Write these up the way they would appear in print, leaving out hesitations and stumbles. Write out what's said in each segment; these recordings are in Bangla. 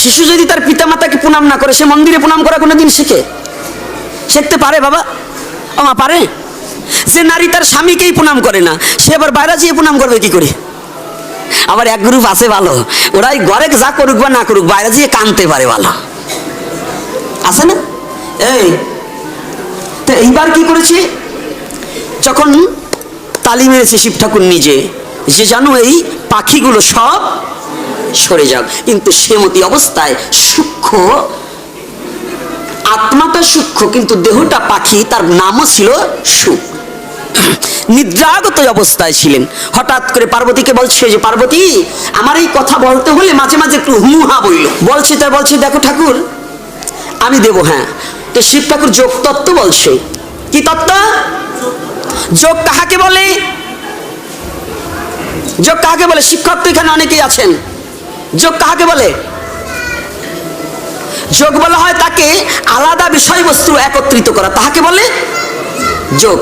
শিশু যদি তার পিতামাতাকে প্রণাম না করে, সে মন্দিরে প্রণাম করা কোনোদিন শিখতে পারে বাবা? মা পারে? যে নারী তার স্বামীকেই প্রণাম করে না, সে আবার বাইরে যেয়ে প্রণাম করবে কি করে? আবার এক গ্রুপ আছে ভালো, ওরাই ঘরে যা করুক বা না করুক বাইরে যেয়ে কানতে পারে, ভালো আছে না? এই তো এইবার কি করেছে, যখন তালি মেরেছে শিব ঠাকুর নিজে, যে জানো এই পাখিগুলো সব সরে যাক, কিন্তু সেমতি অবস্থায় সূক্ষ্ম, আত্মাটা সূক্ষ্ম কিন্তু দেহটা পাখি, তার নামও ছিল সুখ, নিদ্রাগত অবস্থায় ছিলেন। হঠাৎ করে পার্বতীকে বলছে যে পার্বতী, আমার এই কথা বলতে হলে মাঝে মাঝে একটু হুহা বইল। বলছে তাই বলছে, দেখো ঠাকুর আমি দেব। হ্যাঁ, তো শিব ঠাকুর যোগ তত্ত্ব বলছে। কি তত্ত্ব? যোগ কাহাকে বলে? যোগ কাহাকে বলে? শিক্ষক তো এখানে অনেকেই আছেন। যোগ কাহাকে বলে? যোগ বলা হয় তাকে আলাদা বিষয়বস্তু একত্রিত করা, তাহাকে বলে যোগ।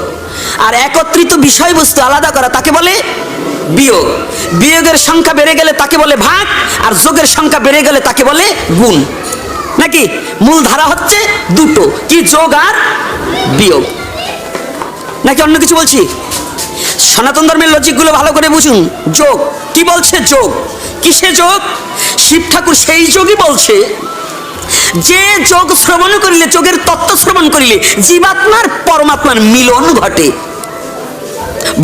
আর একত্রিত বিষয়বস্তু আলাদা করা তাকে বলে বিয়োগ। বিয়োগের সংখ্যা বেড়ে গেলে তাকে বলে ভাগ, আর যোগের সংখ্যা বেড়ে গেলে তাকে বলে গুণ। নাকি মূল ধারা হচ্ছে দুটো, কি যোগ আর বিয়োগ, নাকি অন্য কিছু বলছি? সনাতন ধর্মের লজিকগুলো ভালো করে বুঝুন। যোগ কি বলছে? যোগ কিসে যোগ? শিব ঠাকুর সেই যোগই বলছে যে যোগ শ্রবণ করিলে, যোগের তত্ত্ব শ্রবণ করিলে জীবাত্মার পরমাত্মার মিলন ঘটে,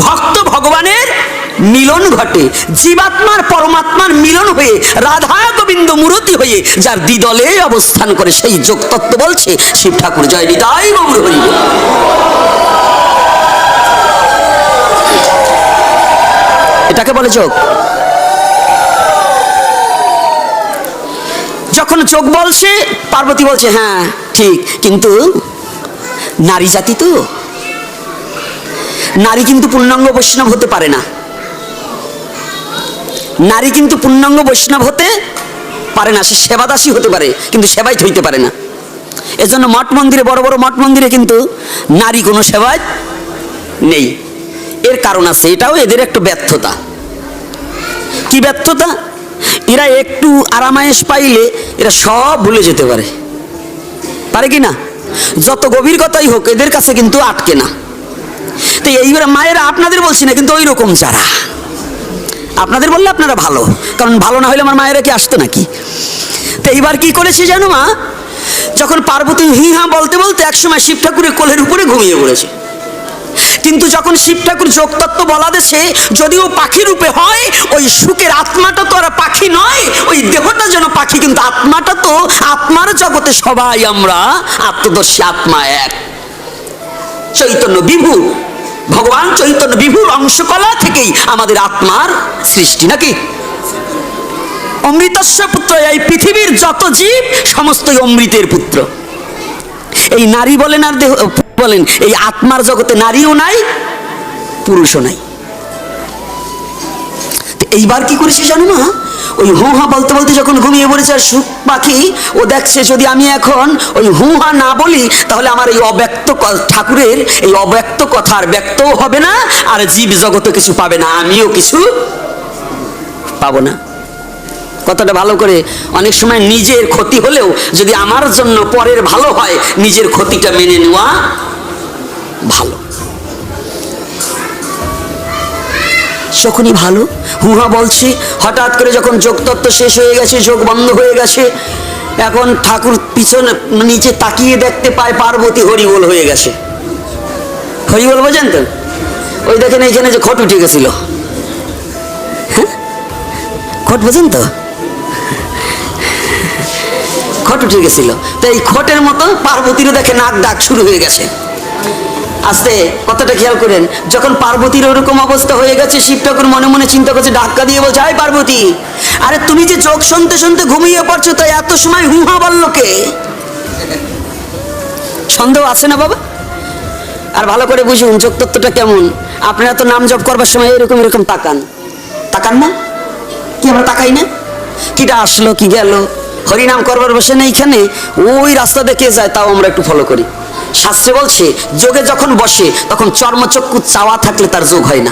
ভক্ত ভগবানের মিলন ঘটে, জীবাত্মার পরমাত্মার মিলন হয়ে রাধা গোবিন্দ মূরতি হয়ে যার দ্বিদলে অবস্থান করে, সেই যোগ তত্ত্ব বলছে শিব ঠাকুর। জয় নিতাই গৌর হরি বল। এটাকে বলে যোগ। যখন যোগ বলছে, পার্বতী বলছে হ্যাঁ ঠিক, কিন্তু নারী জাতি তো, নারী কিন্তু পূর্ণাঙ্গ বৈষ্ণব হতে পারে না। নারী কিন্তু পূর্ণাঙ্গ বৈষ্ণব হতে পারে না, সে সেবাদাসী হতে পারে কিন্তু সেবায়িত হইতে পারে না। এজন্য মঠ মন্দিরে, বড় বড় মঠ মন্দিরে কিন্তু নারী কোনো সেবায় নেই। এর কারণ আছে, এটাও এদের একটু ব্যর্থতা। কি ব্যর্থতা? এরা একটু আরামায়েশ পাইলে এরা সব ভুলে যেতে পারে, পারে কি না? যত গভীর কথাই হোক এদের কাছে কিন্তু আটকে না। তো এইবার মায়েরা আপনাদের বলছি না, কিন্তু ওই রকম যারা, আপনাদের বললে আপনারা ভালো, কারণ ভালো না হলে আমার মায়েরা কি আসতো নাকি? তো এইবার কি করেছে জানো মা, যখন পার্বতী হিহা বলতে বলতে একসময় শিব ঠাকুরের কোলের উপরে ঘুমিয়ে পড়েছে। কিন্তু যখন শিব ঠাকুর যোগতত্ত্ব বলা দেশে, যদিও পাখি রূপে হয়, ওই সুখের আত্মাটা তো আর পাখি নয়, ওই দেহটা যেন পাখি, কিন্তু আত্মাটা তো, আত্মার জগতে সবাই আমরা আত্মদর্শী, আত্মা এক, চৈতন্য বিভু, ভগবান চৈতন্য বিভুর অংশকলা থেকেই আমাদের আত্মার সৃষ্টি, নাকি? অমৃতস্য পুত্র, এই পৃথিবীর যত জীব সমস্তই অমৃতের পুত্র। এই নারী বলেন আর দেহ বলেন, এই আত্মার জগতে নারীও নাই পুরুষও নাই। এইবার কি করেছে জানো না, ওই হুহা বলতে বলতে যখন ঘুমিয়ে পড়েছে, আর সুখ পাখি ও দেখছে যদি আমি এখন ওই হুহা না বলি তাহলে আমার এই অব্যক্ত ঠাকুরের এই অব্যক্ত কথার ব্যক্তও হবে না, আর জীব জগতে কিছু পাবে না, আমিও কিছু পাবো না। কথাটা ভালো করে, অনেক সময় নিজের ক্ষতি হলেও যদি আমার জন্য পরের ভালো হয়, নিজের ক্ষতিটা মেনে নেওয়া ভালো। যখনই ভালো হুহা বলছি, হঠাৎ করে যখন যোগতত্ত্ব শেষ হয়ে গেছে, যোগ বন্ধ হয়ে গেছে, এখন ঠাকুর পিছনে নিচে তাকিয়ে দেখতে পায় পার্বতী হরিবোল হয়ে গেছে। হরিবোল বোঝেন তো? ওই দেখেন এইখানে যে খট উঠে গেছিল, হ্যাঁ খট বোঝেন তো? খট উঠে গেছিল, তো এই খটের মতো পার্বতীরও দেখে নাক ডাক শুরু হয়ে গেছে। আস্তে কথাটা খেয়াল করেন, যখন পার্বতীর ওরকম অবস্থা হয়ে গেছে, শিব ঠাকুর মনে মনে চিন্তা করছে, ধাক্কা দিয়ে বলছে, আয় পার্বতী, আরে তুমি যে যোগ শুনতে শুনতে ঘুমিয়ে পড়ছো, তাই এত সময় হুহা বললো কে? সন্দেহ আছে না বাবা? আর ভালো করে বুঝুন যোগ তত্ত্বটা কেমন। আপনারা তো নাম জপ করবার সময় এরকম এরকম তাকান, তাকান না? কি আমরা তাকাই না? কিটা আসলো কি গেল, হরিনাম করবার বসে না এইখানে, ওই রাস্তা দেখে যায়, তাও আমরা একটু ফলো করি। শাস্ত্রে বলছে যোগে যখন বসে তখন চর্মচক্ষু চাওয়া থাকলে তার যোগ হয় না।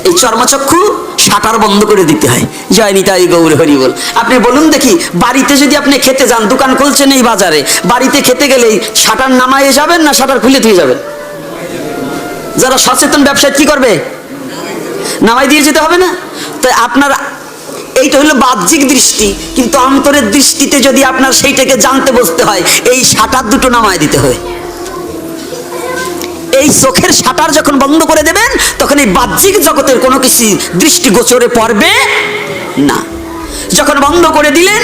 এই চর্মচক্ষু শাটার বন্ধ করে দিতে হয়। জয় নিতাই গৌর হরি বল। আপনি বলুন দেখি, বাড়িতে যদি আপনি খেতে যান, দোকান খুলছেন এই বাজারে, বাড়িতে খেতে গেলেই শাটার নামায়ে যাবেন না শাটার খুলে দিয়ে যাবেন? যারা সচেতন ব্যবসায়ী কি করবে? নামাই দিয়ে যেতে হবে না? তাই আপনার এইটা হলো বাহ্যিক দৃষ্টি, কিন্তু অন্তরের দৃষ্টিতে যদি আপনার সেইটাকে জানতে বসতে হয়, এই শাটার দুটো নামায় দিতে হবে। এই চোখের শাটার যখন বন্ধ করে দেবেন, তখন এই বাহ্যিক জগতের কোনো কিছু দৃষ্টিগোচরে পড়বে না। যখন বন্ধ করে দিলেন,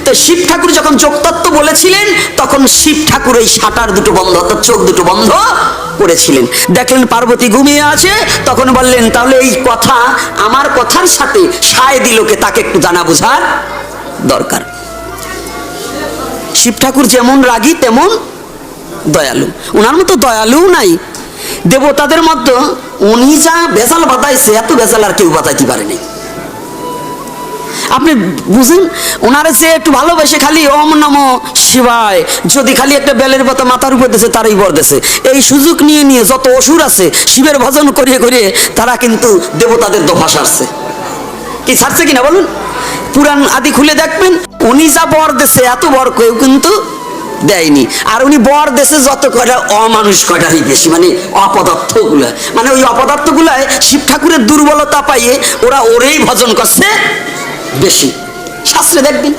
তো শিব ঠাকুর যখন যোগতত্ত্ব বলেছিলেন, তখন শিব ঠাকুর এই শাটার দুটো বন্ধ, অর্থাৎ চোখ দুটো বন্ধ করেছিলেন। দেখলেন পার্বতী ঘুমিয়ে আছে, তখন বললেন তাহলে এই কথা আমার কথার সাথে সায় দিল কে, তাকে একটু জানা বোঝার দরকার। শিব ঠাকুর যেমন রাগী তেমন দয়ালু, ওনার মতো দয়ালু নাই দেবতাদের মধ্যে। উনি যা বেজাল বাতাইছে, এত বেজাল আর কেউ বাতাইতে পারেনি। আপনি বুঝেন, ওনারে যে একটু ভালোবেসে খালি ওম নমঃ শিবায়, যদি খালি একটা বেলের পাতা মাথার উপর দিয়েছে তারই বর দিয়েছে, এই সুযোগ নিয়ে নিয়ে যত অসুর আছে শিবের ভজন করিয়ে করিয়ে তারা কিন্তু দেবতাদের দফা সারছে। কি ছাড়ছে কিনা বলুন? পুরাণ আদি খুলে দেখবেন, উনি যা বর দিয়েছে এত বর কেউ কিন্তু দেয়নি। আর উনি বর দেশে যত কয়টা অমানুষ কয়টারই বেশি, মানে অপদার্থ গুলা, মানে ওই অপদার্থ গুলায় শিব ঠাকুরের দুর্বলতা পাইয়ে ওরা ওরেই ভজন করছে বেশি, শাস্ত্রে দেখবেন।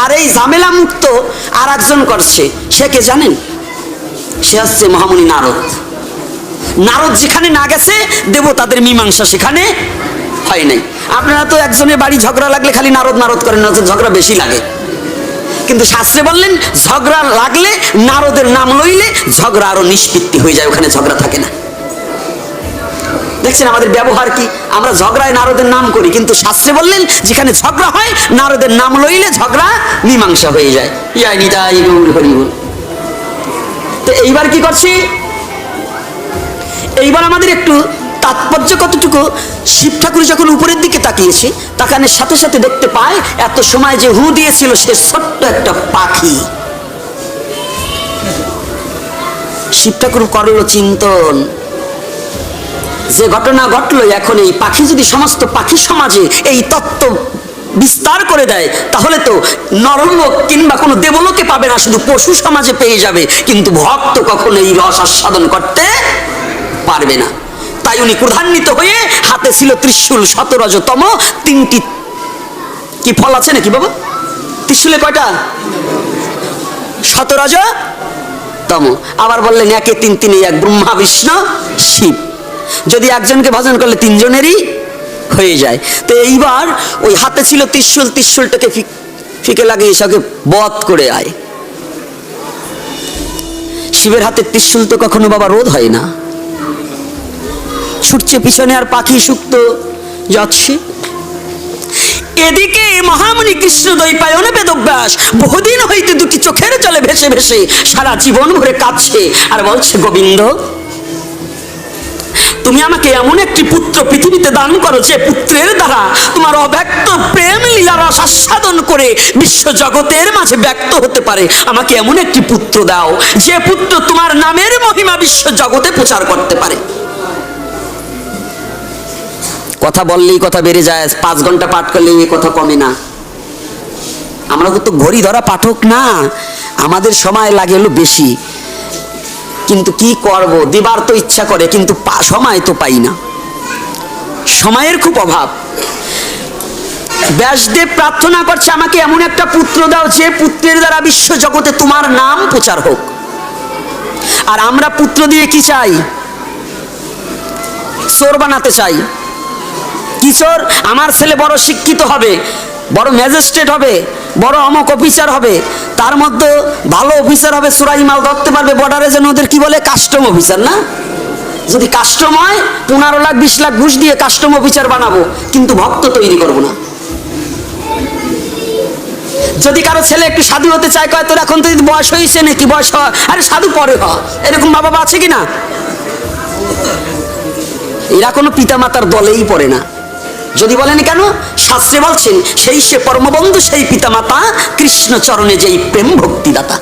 আর এই ঝামেলা মুক্ত আর একজন করছে, সে কে জানেন? সে হচ্ছে মহামুনি নারদ। নারদ যেখানে না গেছে, দেবতাদের মীমাংসা সেখানে হয় নাই। আপনারা তো একজনের বাড়ি ঝগড়া লাগলে খালি নারদ নারদ করেন, না ঝগড়া বেশি লাগে। কিন্তু শাস্ত্রে বললেন, ঝগড়া লাগলে নারদের নাম লইলে ঝগড়া আরো নিষ্পত্তি হয়ে যায়, ওখানে ঝগড়া থাকে না। দেখছেন আমাদের ব্যবহার কি, আমরা ঝগড়ায় নারদের নাম করি, কিন্তু শাস্ত্রে বললেন যেখানে ঝগড়া হয় নারদের নাম লইলে ঝগড়া মীমাংসা হয়ে যায়। ইয়া নিতাই গৌর হরি বল। তো এইবার কি করছি, এইবার আমাদের একটু তাৎপর্য কতটুকু, শিব ঠাকুর যখন উপরের দিকে তাকিয়েছে, তাকানোর সাথে সাথে দেখতে পায় এত সময় যে হু দিয়েছিল সে ছোট্ট একটা পাখি। শিব ঠাকুর করল চিন্তন, যে ঘটনা ঘটলো এখন এই পাখি যদি সমস্ত পাখি সমাজে এই তত্ত্ব বিস্তার করে দেয়, তাহলে তো নরলোক কিংবা কোনো দেবলোকে পাবে না, শুধু পশু সমাজে পেয়ে যাবে, কিন্তু ভক্ত কখনো এই রস আস্বাদন করতে পারবে না। তাই উনি ক্রোধান্বিত হয়ে, হাতে ছিল ত্রিশূল, শতরজতম তিনটি কি ফল আছে নাকি বাবা? ত্রিশূলে কয়টা? শতরজতম। আবার বললেন একে তিন, তিনে এক, ব্রহ্মা বিষ্ণু শিব। যদি একজনকে ভজন করলে তিনজনেরই হয়ে যায়। তো এইবার ওই হাতে ছিল ত্রিশূল, ত্রিশূলটাকে ফিকে লাগিয়ে সবকে বধ করে আয়। শিবের হাতে ত্রিশূল তো কখনো বাবা রোধ হয় না, ছুটছে পিছনে, আর পাখি সুক্ত যাচ্ছে। এদিকে মহামুনি কৃষ্ণদ্বৈপায়নে বেদব্যাস বহুদিন হইতে দুটি চোখের জলে ভেসে ভেসে সারা জীবন ভরে কাঁদছে আর বলছে, গোবিন্দ তুমি আমাকে এমন একটি পুত্র পৃথিবীতে দান করো, যে পুত্রের দ্বারা তোমার অব্যক্ত প্রেম লীলা রস আস্বাদন করে বিশ্ব জগতের মাঝে ব্যক্ত হতে পারে। আমাকে এমন একটি পুত্র দাও, যে পুত্র তোমার নামের মহিমা বিশ্ব জগতে প্রচার করতে পারে। কথা বললেই কথা বেড়ে যায়, 5 ঘন্টা পাঠ করলে এই কথা কমে না। আমরা তো ঘড়ি ধরা পাঠক না, আমাদের সময় লাগে হলো বেশি, কিন্তু কি করব, দিবার তো ইচ্ছা করে, কিন্তু সময় তো পাই না, সময়ের খুব অভাব। ব্যাসদেব প্রার্থনা করছে, আমাকে এমন একটা পুত্র দাও, যে পুত্রের দ্বারা বিশ্ব জগতে তোমার নাম প্রচার হোক। আর আমরা পুত্র দিয়ে কি চাই? চোর বানাতে চাই। কি চোর? আমার ছেলে বড় শিক্ষিত হবে, বড় ম্যাজিস্ট্রেট হবে, বড় অমক অফিসার হবে, তার মধ্যে ভালো অফিসার হবে, চোরাই মাল ধরতে পারবে বর্ডারে, যেন ওদের কি বলে কাস্টম অফিসার না? যদি কাস্টম হয় 15 লাখ 20 লাখ ঘুষ দিয়ে কাস্টম অফিসার বানাবো, কিন্তু ভক্ত তৈরি করব না। যদি কারো ছেলে একটু সাধু হতে চায়, কয় তোর এখন তো বয়স হয়েছে নাকি, বয়স হয়, আরে সাধু পরে হ, এরকম মা বাবা আছে কিনা? এরা কোনো পিতা মাতার দলেই পড়ে না। যদি বলেন কেন, শাস্ত্রে বলছেন, সেই সে পরমবন্ধু, সেই পিতামাতা, কৃষ্ণ চরণে যেই প্রেম ভক্তিদাতা।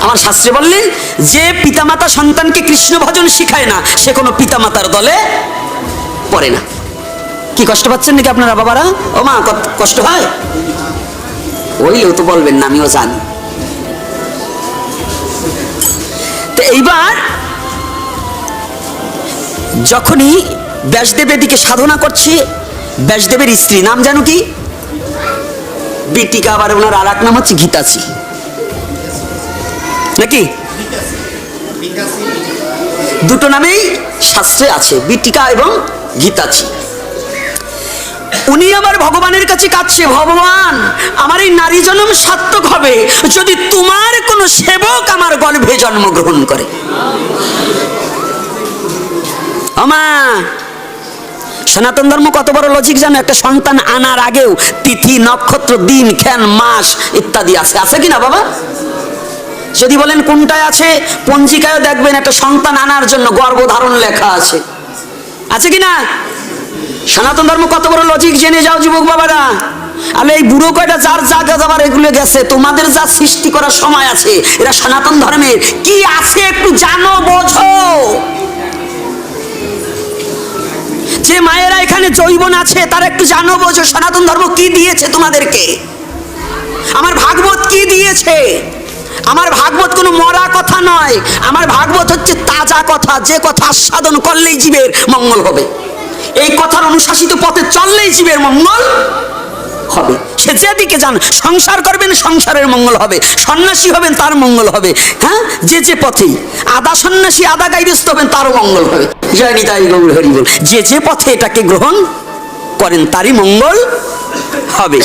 আমার শাস্ত্রে বললেন, যে পিতামাতা সন্তানকে কৃষ্ণ ভজন শিখায় না, সে কোনো পিতামাতার দলে পড়ে না। কি কষ্ট পাচ্ছেন নাকি আপনারা বাবারা? ও মা, কষ্ট হয়? ওইও তো বলবেন না, আমিও জানি। তো এইবার যখনই ব্যাসদেব এদিকে সাধনা করছে, ব্যাসদেবের স্ত্রী নাম জানো কি? বিটিকা, আবার ওনার আর এক নাম হচ্ছে গীতাসী, নাকি? দুটো নামেই শাস্ত্রে আছে, বিটিকা এবং গীতাসী। উনি আবার ভগবানের কাছে কাঁদছে, ভগবান আমার এই নারী জন্ম সার্থক হবে যদি তোমার কোনো সেবক আমার গর্ভে জন্মগ্রহণ করে। আমা, সনাতন ধর্ম কত বড় লজিক জানো? একটা সন্তান আনার আগেও তিথি, নক্ষত্র, দিন, ক্ষণ, মাস ইত্যাদি আছে, আছে কিনা বাবা? যদি বলেন কোনটায় আছে, পঞ্জিকায়ও দেখবেন একটা সন্তান আনার জন্য গর্ভধারণ লেখা আছে, আছে কিনা? সনাতন ধর্ম কত বড় লজিক জেনে যাও যুবক বাবারা। আরে এই বুড়ো কয়টা যার জায়গা যাবার এগুলো গেছে, তোমাদের যা সৃষ্টি করার সময় আছে, এরা সনাতন ধর্মের কি আছে একটু জানো, বোঝো। যে মায়েরা এখানে যৌবন আছে তারা একটু জানো, বোঝো সনাতন ধর্ম কি দিয়েছে তোমাদেরকে। আমার ভাগবত কি দিয়েছে? আমার ভাগবত কোনো মরা কথা নয়, আমার ভাগবত হচ্ছে তাজা কথা, যে কথা আস্বাদন করলেই জীবের মঙ্গল হবে, এই কথার অনুশাসিত পথে চললেই জীবের মঙ্গল হবে। সে যেদিকে যান, সংসার করবেন সংসারের মঙ্গল হবে, সন্ন্যাসী হবেন তার মঙ্গল হবে, হ্যাঁ, যে যে পথেই আদা সন্ন্যাসী আদা গাইরস্থ হবেন তারও মঙ্গল হবে। জয় নিতাই গৌর হরি বল। যে যে পথে এটাকে গ্রহণ করেন তারই মঙ্গল হবে।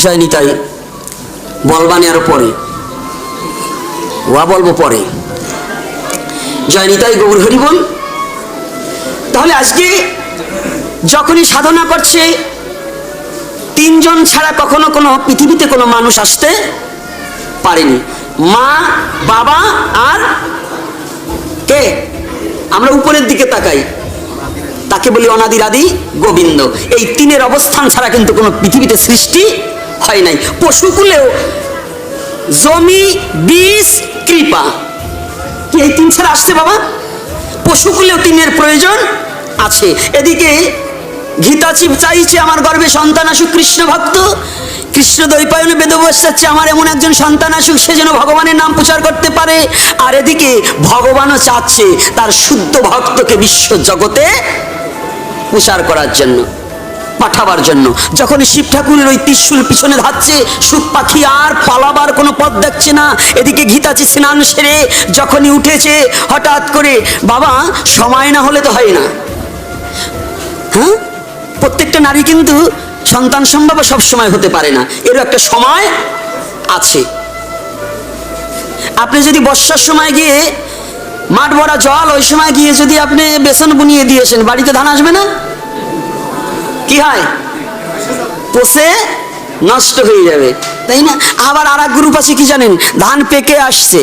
জয় নিতাই বলবানি আরো পরে, ওয়া বলবো পরে। জয় নিতাই গৌর হরি বল। তাহলে আজকে যখনই সাধনা করছে, তিনজন ছাড়া কখনো কোনো পৃথিবীতে কোনো মানুষ আসতে পারেনি, মা, বাবা আর কে? আমরা উপরের দিকে তাকাই, তাকে বলি অনাদির আদি গোবিন্দ। এই তিনের অবস্থান ছাড়া কিন্তু কোনো পৃথিবীতে সৃষ্টি হয় নাই। পশুকুলেও জমি, বীজ, কৃপা, কি এই তিন ছাড়া আসছে বাবা? পশুকুলেও তিনের প্রয়োজন আছে। এদিকে গীতাচি চাইছে আমার গর্ভে সন্তান আসুক, কৃষ্ণ ভক্ত, কৃষ্ণ দ্বৈপায়নে বেদব্যাস চাচ্ছে আমার এমন একজন সন্তান আসুক সে যেন ভগবানের নাম প্রচার করতে পারে। আর এদিকে ভগবানও চাচ্ছে তার শুদ্ধ ভক্তকে বিশ্ব জগতে প্রচার করার জন্য, পাঠাবার জন্য। যখন শিব ঠাকুরের ওই ত্রিশূল পিছনে ধাচ্ছে, সুখ পাখি আর পালাবার কোনো পথ দেখছে না। এদিকে গীতাচি স্নান সেরে যখনই উঠেছে, হঠাৎ করে বাবা সময় না হলে তো হয় না, হ্যাঁ, প্রত্যেকটা নারী কিন্তু সন্তান সম্ভব সব সময় হতে পারে না, এরও একটা সময় আছে। আপনি যদি বর্ষার সময় গিয়ে মাঠ ভরা জল, ওই সময় গিয়ে যদি আপনি বেসন বুনিয়ে দিয়েছেন, বাড়িতে ধান আসবে না? কি হয়? পচে নষ্ট হয়ে যাবে, তাই না? আবার আর এক গ্রুপ আছে কি জানেন, ধান পেকে আসছে,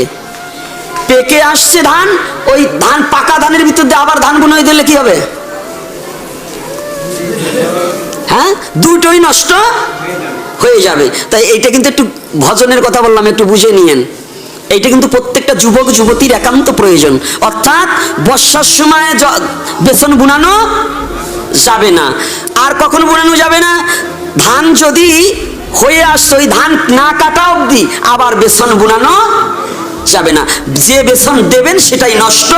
পেকে আসছে ধান, ওই ধান পাকা ধানের ভিতর দিয়ে আবার ধান বুনিয়ে দিলে কি হবে? হ্যাঁ, দুটোই নষ্ট হয়ে যাবে। তাই এইটা কিন্তু একটু ভজনের কথা বললাম, একটু বুঝে নিয়েন। এইটা কিন্তু প্রত্যেকটা যুবক যুবতীর একান্ত প্রয়োজন। অর্থাৎ বর্ষার সময় বেসন বুনানো যাবে না। আর কখনো বুনানো যাবে না, ধান যদি হয়ে আসছে ওই ধান না কাটা অবধি আবার বেসন বুনানো যাবে না। যে বেসন দেবেন সেটাই নষ্ট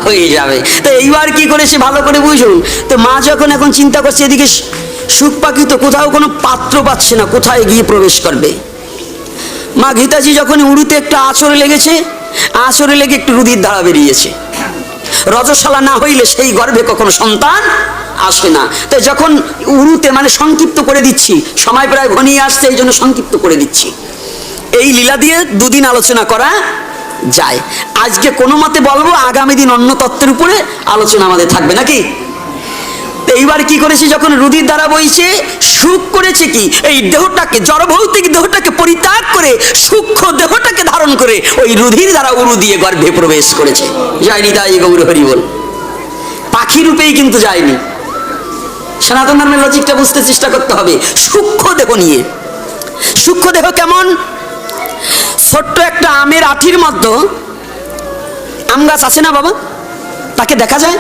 হয়ে যাবে। তো এইবার কি করেছে ভালো করে বুঝুন। তো মা যখন এখন চিন্তা করছে, এদিকে সুখ পাখি তো কোথাও কোনো পাত্র পাচ্ছে না, কোথায় গিয়ে প্রবেশ করবে। মা গীতাজি যখন উড়ুতে একটা আঁচড়ে লেগেছে, আঁচড়ে লেগে একটু রুধির ধারা বেরিয়েছে। রজশালা না হইলে সেই গর্ভে কখনো সন্তান আসে না। তাই যখন উড়ুতে, মানে সংক্ষিপ্ত করে দিচ্ছি, সময় প্রায় ঘনিয়ে আসছে, এই জন্য সংক্ষিপ্ত করে দিচ্ছি। এই লীলা দিয়ে দুদিন আলোচনা করা যায়। আজকে কোনো মতে বলবো, আগামী দিন অন্য তত্ত্বের উপরে আলোচনা আমাদের থাকবে, নাকি? এইবার কি করেছে, যখন রুধির দ্বারা বইছে, সুখ করেছে কি, এই দেহটাকে, জড়ভৌতিক দেহটাকে পরিত্যাগ করে সূক্ষ্ম দেহটাকে ধারণ করে ওই রুধির দ্বারা উরু দিয়ে গর্ভে প্রবেশ করেছে। যায়নি তাই গৌর হরি বল। পাখি রূপেই কিন্তু যায়নি, সনাতন ধর্মের লজিকটা বুঝতে চেষ্টা করতে হবে। সূক্ষ্ম দেহ নিয়ে, সূক্ষ্ম দেহ কেমন? ছোট্ট একটা আমের আঠির মধ্যে আম গাছ আছে না বাবা, তাকে দেখা যায়?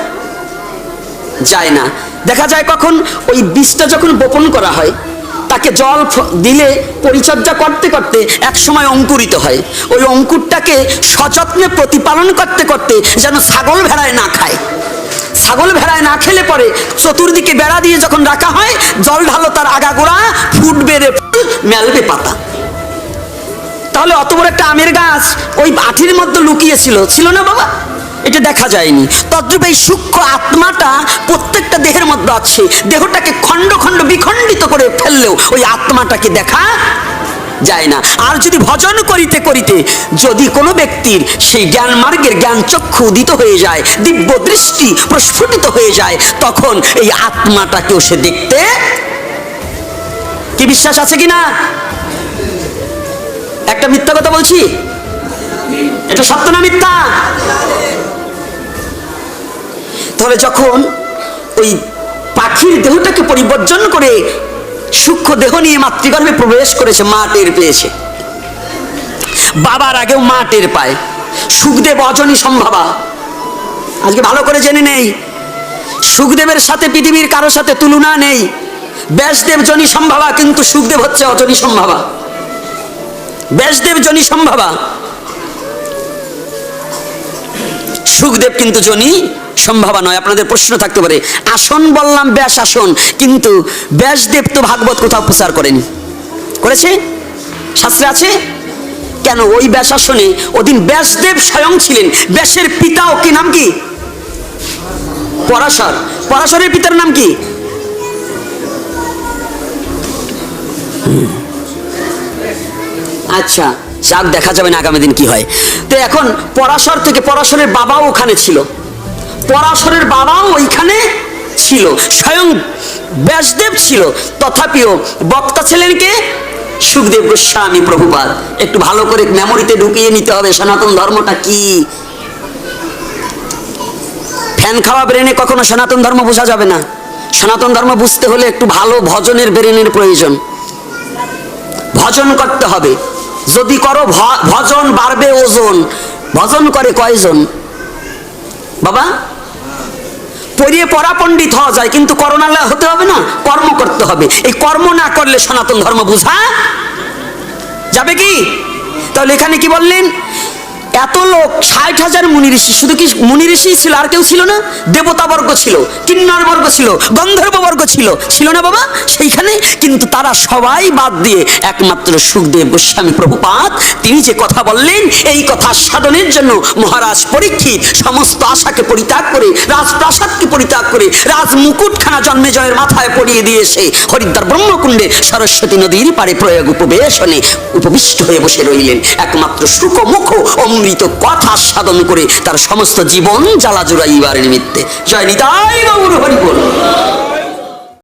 যায় না। দেখা যায় কখন? ওই বীজটা যখন বপন করা হয়, তাকে জল দিলে পরিচর্যা করতে করতে এক সময় অঙ্কুরিত হয়। ওই অঙ্কুরটাকে সযত্নে প্রতিপালন করতে করতে যেন ছাগল ভেড়ায় না খায়। ছাগল ভেড়ায় না খেলে পরে চতুর্দিকে বেড়া দিয়ে যখন রাখা হয়, জল ঢালো তার আগাগোড়া, ফুটবে রে ফুল, মেলবে পাতা। তাহলে অত বড় একটা আমের গাছ ওই আঠির মধ্যে লুকিয়েছিল, ছিল না বাবা? এটা দেখা যায়নি। তদ্রূপ এই সূক্ষ্ম আত্মাটা প্রত্যেকটা দেহের মধ্যে আছে। দেহটাকে খণ্ড খণ্ড বিখণ্ডিত করে ফেললেও ওই আত্মাটাকে দেখা যায় না। আর যদি ভজন করিতে করিতে যদি কোনো ব্যক্তির সেই জ্ঞান মার্গের জ্ঞান চক্ষু উদিত হয়ে যায়, দিব্য দৃষ্টি প্রস্ফুটিত হয়ে যায়, তখন এই আত্মাটাকেও সে দেখতে, কি বিশ্বাস আছে কিনা? একটা মিথ্যা কথা বলছি? এটা সত্য না মিথ্যা? তাহলে যখন ওই পাখির দেহটাকে পরিবর্জন করে সূক্ষ্ম দেহ নিয়ে মাতৃগর্ভে প্রবেশ করেছে, মা টের পেয়েছে। বাবার আগেও মা টের পায়। সুখদেব অজনী সম্ভাবা। আজকে ভালো করে জেনে নেই, সুখদেবের সাথে পৃথিবীর কারোর সাথে তুলনা নেই। ব্যাসদেব জনী সম্ভাবা, কিন্তু সুখদেব হচ্ছে অজনী সম্ভাবা। ব্যাসদেব জনী সম্ভাবা, সুখদেব কিন্তু জনী সম্ভাবা নয়। আপনাদের প্রশ্ন থাকতে পারে, আসন বললাম ব্যাস আসন, কিন্তু ব্যাসদেব তো ভাগবত কোথাও প্রচার করেনি। করেছে? শাস্ত্রে আছে? কেন? ওই ব্যাস আসনে ওদিন ব্যাসদেব স্বয়ং ছিলেন। ব্যাসের পিতাও কি নাম কি? পরাশর। পরাশরের পিতার নাম কি? আচ্ছা, যাক, দেখা যাবে না আগামী দিন কি হয়। তো এখন পরাশর থেকে, পরাশরের বাবাও ওখানে ছিল, পরাশরের বাবাও ওইখানে ছিল, স্বয়ং ব্যাসদেব ছিল। তথাপিও বক্তা ছিলেন কে? সুখদেব গোস্বামী প্রভুপাদ। একটু ভালো করে মেমোরিতে ঢুকিয়ে নিতে হবে সনাতন ধর্মটা কি। ফ্যান খাওয়া ব্রেনে কখনো সনাতন ধর্ম বোঝা যাবে না। সনাতন ধর্ম বুঝতে হলে একটু ভালো ভজনের ব্রেনের প্রয়োজন। ভজন করতে হবে। যদি করো ভজন, বাড়বে ওজন। ভজন করে কয়জন বাবা? পড়িয়ে পড়া পণ্ডিত হওয়া যায়, কিন্তু করোনা হতে হবে না, কর্ম করতে হবে। এই কর্ম না করলে সনাতন ধর্ম বোঝা যাবে কি? তাহলে এখানে কি বললেন? এত লোক, 60,000 মুনি ঋষি। শুধু কি মুনি ঋষি ছিল? আর কেউ ছিল না? দেবতা বর্গ ছিল, কিন্নর বর্গ ছিল, গন্ধর্ব বর্গ ছিল, ছিল না বাবা সেইখানে? কিন্তু তারা সবাই বাদ দিয়ে একমাত্র সুখদেব গোস্বামী প্রভুপাদ, তিনি যে কথা বললেন, এই কথা সাধনের জন্য মহারাজ পরীক্ষিত সমস্ত আশাকে পরিত্যাগ করে, রাজপ্রাসাদকে পরিত্যাগ করে, রাজ মুকুটখানা জন্মেজয়ের মাথায় পরিয়ে দিয়ে এসে হরিদ্বার ব্রহ্মকুণ্ডে সরস্বতী নদীর পারে প্রয়াগ উপবেশনে উপবিষ্ট হয়ে বসে রইলেন। একমাত্র সুখমুখ অমৃত কথা সাধন করে তার সমস্ত জীবন জ্বালা জুড়াইবার নিমিত্তে। জয় নিতাই গৌর হরি বল।